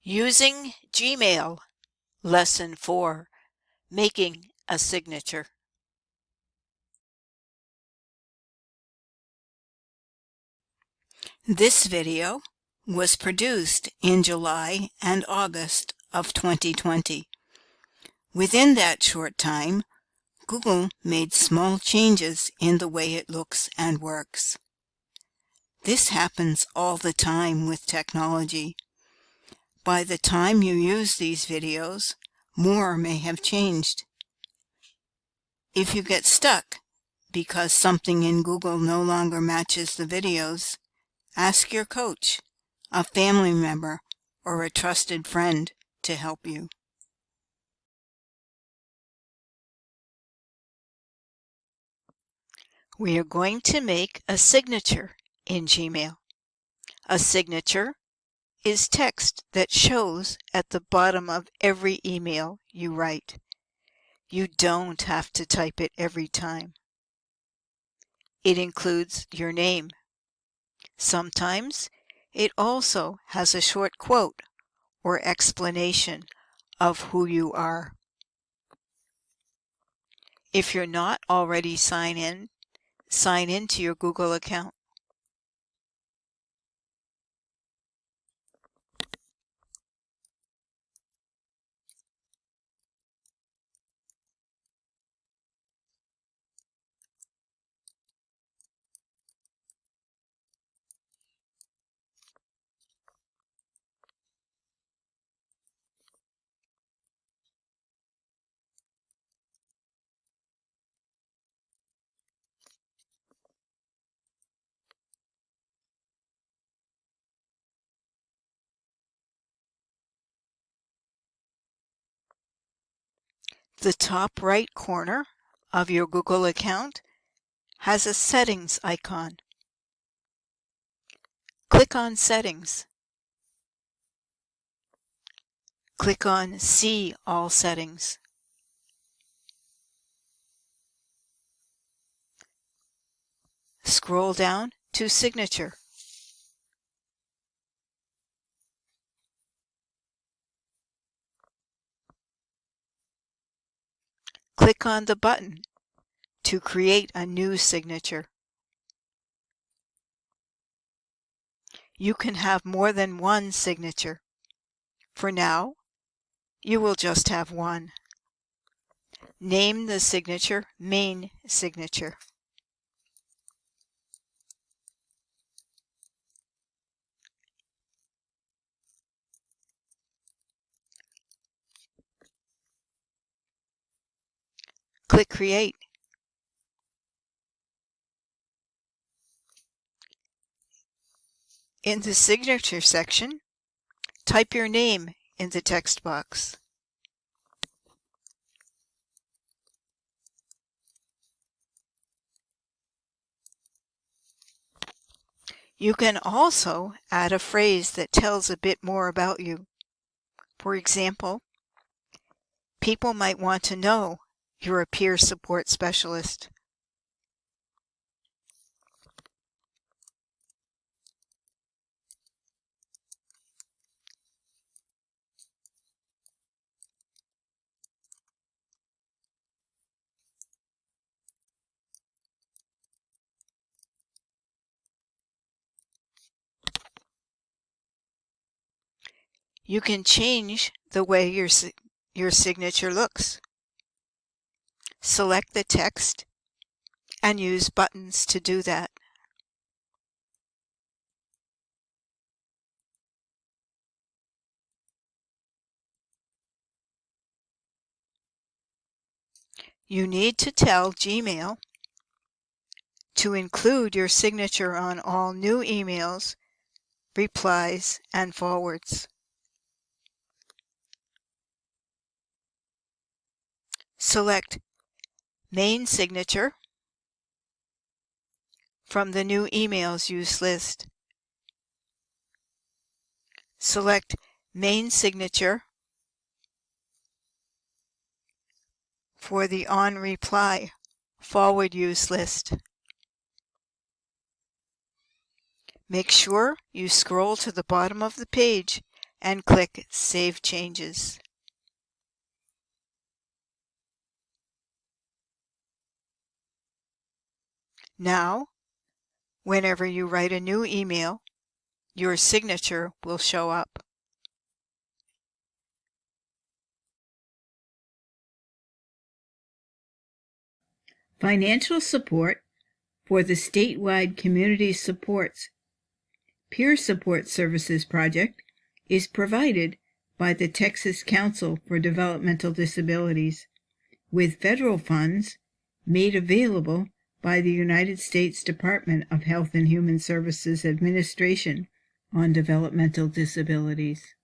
Using Gmail, Lesson 4, Making a Signature. This video was produced in July and August of 2020. Within that short time, Google made small changes in the way it looks and works. This happens all the time with technology. By the time you use these videos, more may have changed. If you get stuck because something in Google no longer matches the videos, ask your coach, a family member, or a trusted friend to help you. We are going to make a signature in Gmail. A signature is text that shows at the bottom of every email you write. You don't have to type it every time. It includes your name. Sometimes it also has a short quote or explanation of who you are. If you're not already signed in, sign into your Google account. The top right corner of your Google account has a Settings icon. Click on Settings. Click on See All Settings. Scroll down to Signature. Click on the button to create a new signature. You can have more than one signature. For now, you will just have one. Name the signature Main Signature. Click Create. In the Signature section, type your name in the text box. You can also add a phrase that tells a bit more about you. For example, people might want to know you're a peer support specialist. You can change the way your signature looks. Select the text and use buttons to do that. You need to tell Gmail to include your signature on all new emails, replies, and forwards. Select Main Signature from the New Emails Used list. Select Main Signature for the On Reply Forward Use list. Make sure you scroll to the bottom of the page and click Save Changes. Now, whenever you write a new email, your signature will show up. Financial support for the statewide Community Supports Peer Support Services project is provided by the Texas Council for Developmental Disabilities, with federal funds made available by the United States Department of Health and Human Services Administration on Developmental Disabilities.